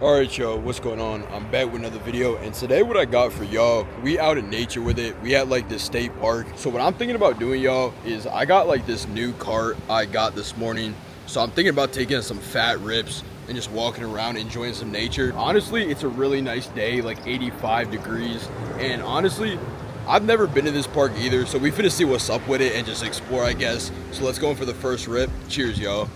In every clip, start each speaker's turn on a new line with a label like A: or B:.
A: Alright y'all, what's going on? I'm back with another video, and today what I got for y'all, we out in nature with it. We at like this state park. So what I'm thinking about doing, y'all, is I got like this new cart I got this morning. So I'm thinking about taking some fat rips and just walking around enjoying some nature. Honestly, it's a really nice day, like 85 degrees. And honestly, I've never been to this park either, so we finna see what's up with it and just explore, I guess. So let's go in for the first rip. Cheers, y'all.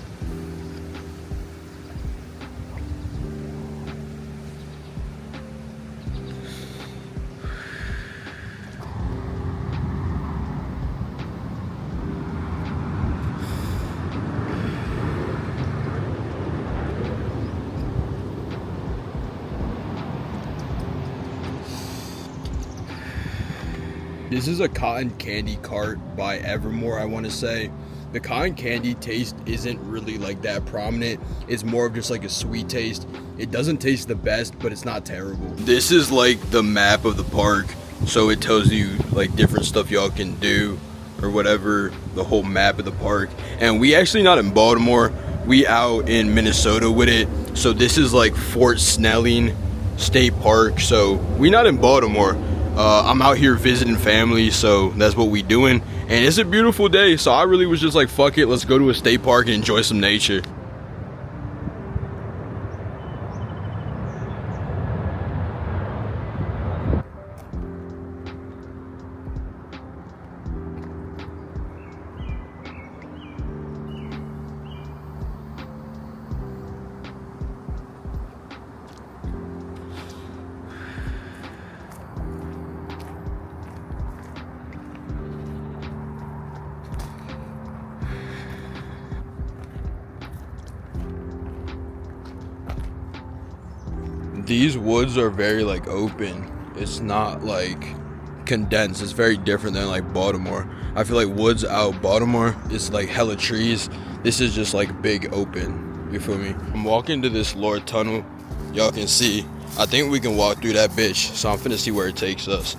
A: This is a cotton candy cart by Evermore, I want to say. The cotton candy taste isn't really like that prominent. It's more of just like a sweet taste. It doesn't taste the best, but it's not terrible. This is like the map of the park. So it tells you like different stuff y'all can do or whatever, the whole map of the park. And we actually not in Baltimore. We out in Minnesota with it. So this is like Fort Snelling State Park. So we not in Baltimore. I'm out here visiting family, so that's what we doing. And it's a beautiful day, so I really was just like, fuck it, let's go to a state park and enjoy some nature. These woods are very like open. It's not like condensed. It's very different than like Baltimore. I feel like woods out Baltimore is like hella trees. This is just like big open. You feel me? I'm walking to this Lord tunnel. Y'all can see. I think we can walk through that bitch. So I'm finna see where it takes us.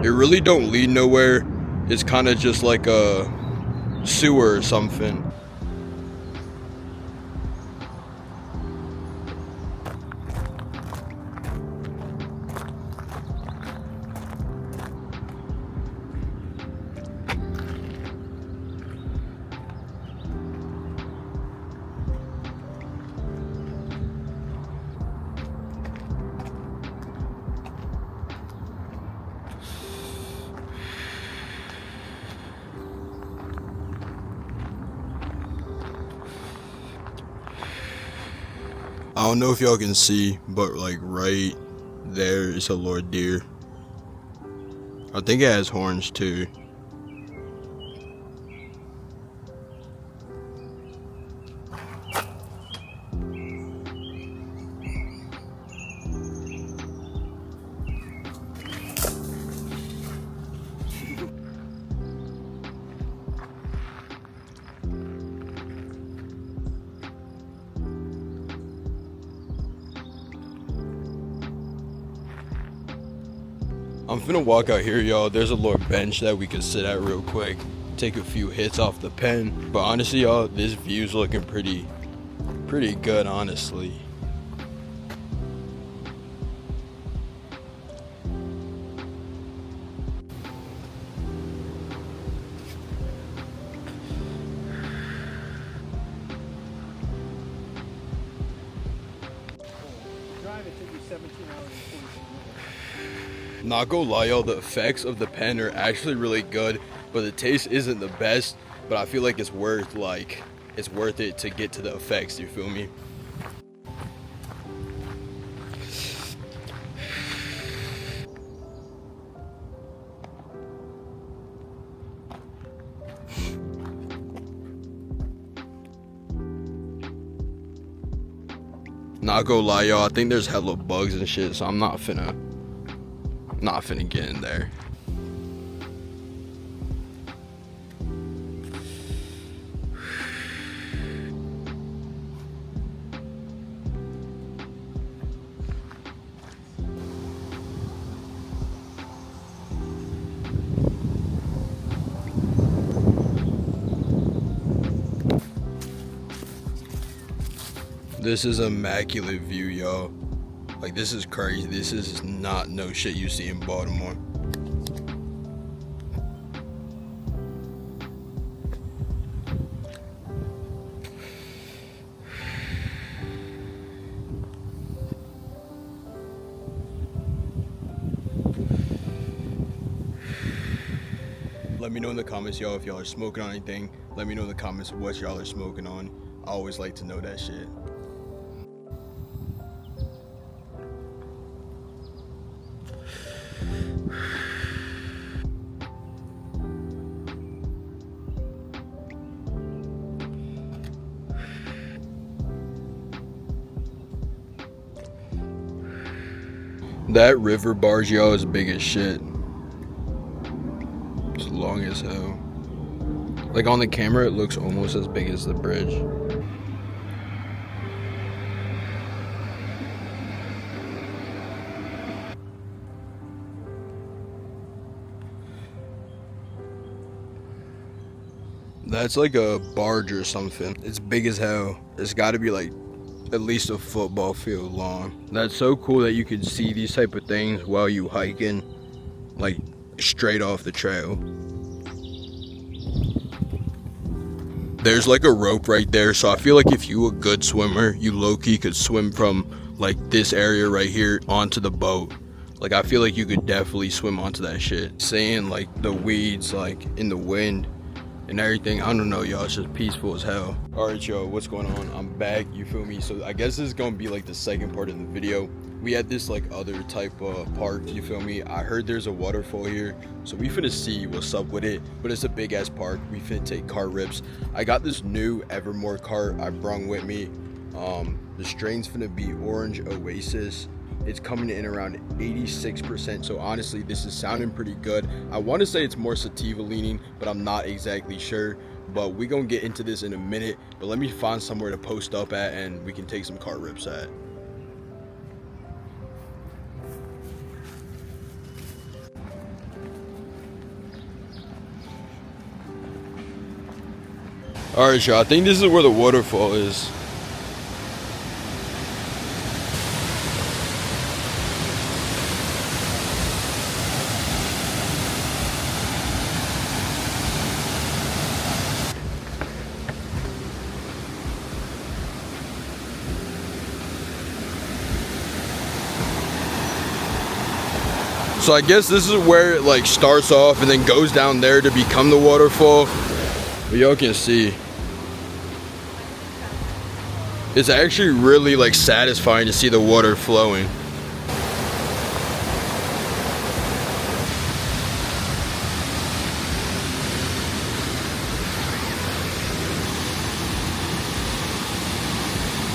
A: It really don't lead nowhere. It's kind of just like a sewer or something. I don't know if y'all can see, but like right there is a Lord deer. I think it has horns too. I'm finna walk out here, y'all. There's a little bench that we can sit at real quick. Take a few hits off the pen. But honestly, y'all, this view's looking pretty good, honestly.
B: Drive it took you 17 hours and 46 minutes.
A: Not gonna lie, y'all, the effects of the pen are actually really good, but the taste isn't the best. But I feel like it's worth it to get to the effects. You feel me? Not gonna lie, y'all, I think there's hella bugs and shit, so I'm not finna get in there. This is immaculate view, y'all. Like, this is crazy. This is not no shit you see in Baltimore. Let me know in the comments, y'all, if y'all are smoking on anything. Let me know in the comments what y'all are smoking on. I always like to know that shit. That river barge, y'all, is big as shit. It's long as hell. Like, on the camera, it looks almost as big as the bridge. That's like a barge or something. It's big as hell. It's gotta be like at least a football field long. That's so cool that you can see these type of things while you hiking, like straight off the trail. There's like a rope right there, so I feel like if you a good swimmer, you low-key could swim from like this area right here onto the boat. Like, I feel like you could definitely swim onto that shit. Seeing like the weeds like in the wind and everything, I don't know, y'all, it's just peaceful as hell. All right, y'all, what's going on? I'm back, you feel me? So I guess this is gonna be like the second part of the video. We had this like other type of park, you feel me? I heard there's a waterfall here, so we finna see what's up with it. But it's a big ass park. We finna take cart rips. I got this new Evermore cart I brung with me. The strain's finna be Orange Oasis. It's coming in around 86%, so honestly this is sounding pretty good. I want to say it's more sativa leaning, but I'm not exactly sure. But we gonna get into this in a minute, but let me find somewhere to post up at and we can take some cart rips at. Alright, y'all, I think this is where the waterfall is. So I guess this is where it like starts off and then goes down there to become the waterfall. But y'all can see, it's actually really like satisfying to see the water flowing.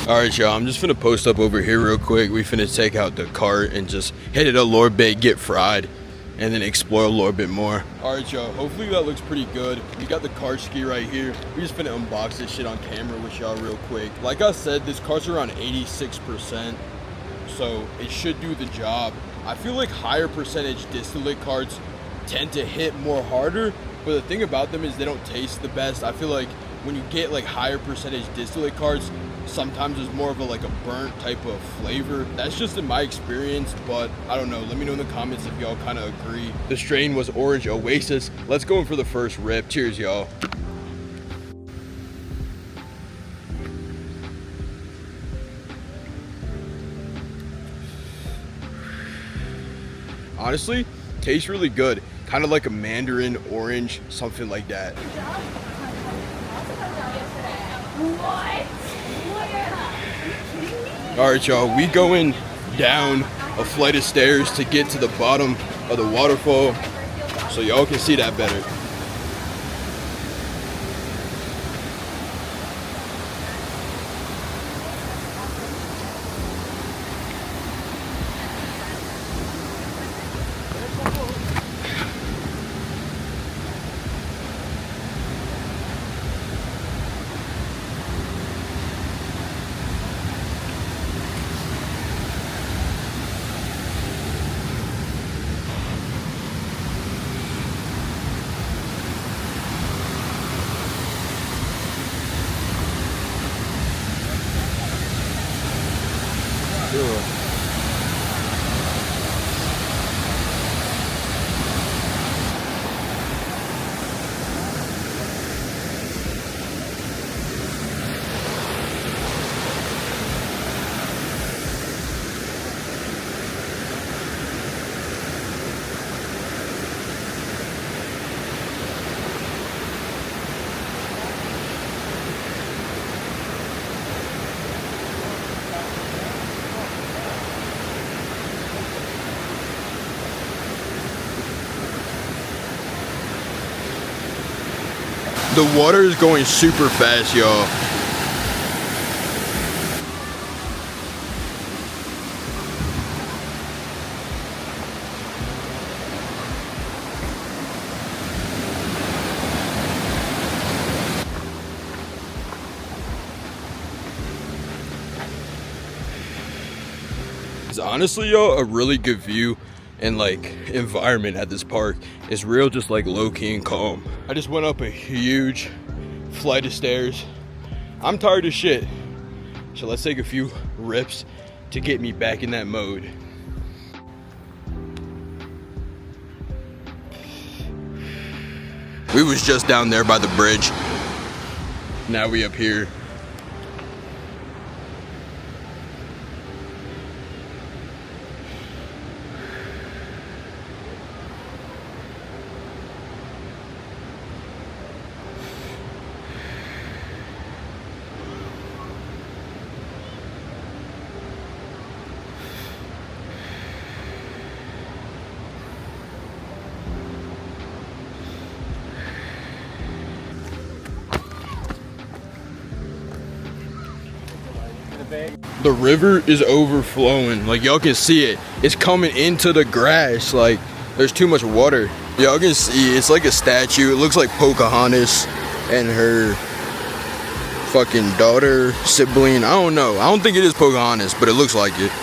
A: Alright, y'all, I'm just finna post up over here real quick. We finna take out the cart and just hit it a little bit, get fried, and then explore a little bit more. Alright, y'all, hopefully that looks pretty good. We got the cart ski right here. We just finna unbox this shit on camera with y'all real quick. Like I said, this cart's around 86%, so it should do the job. I feel like higher percentage distillate carts tend to hit more harder, but the thing about them is they don't taste the best. I feel like when you get like higher percentage distillate carts, sometimes there's more of a like a burnt type of flavor. That's just in my experience, but I don't know. Let me know in the comments if y'all kind of agree. The strain was Orange Oasis. Let's go in for the first rip. Cheers, y'all. Honestly, tastes really good. Kind of like a mandarin orange, something like that. Alright, y'all, we going down a flight of stairs to get to the bottom of the waterfall so y'all can see that better. The water is going super fast, y'all. It's honestly, yo, a really good view and like environment at this park. It's real, just like low-key and calm. I just went up a huge flight of stairs. I'm tired as shit, so let's take a few rips to get me back in that mode. We was just down there by the bridge. Now we up here. The river is overflowing. Like, y'all can see it. It's coming into the grass. Like, there's too much water. Y'all can see it's like a statue. It looks like Pocahontas and her fucking daughter, sibling. I don't know. I don't think it is Pocahontas, but it looks like it.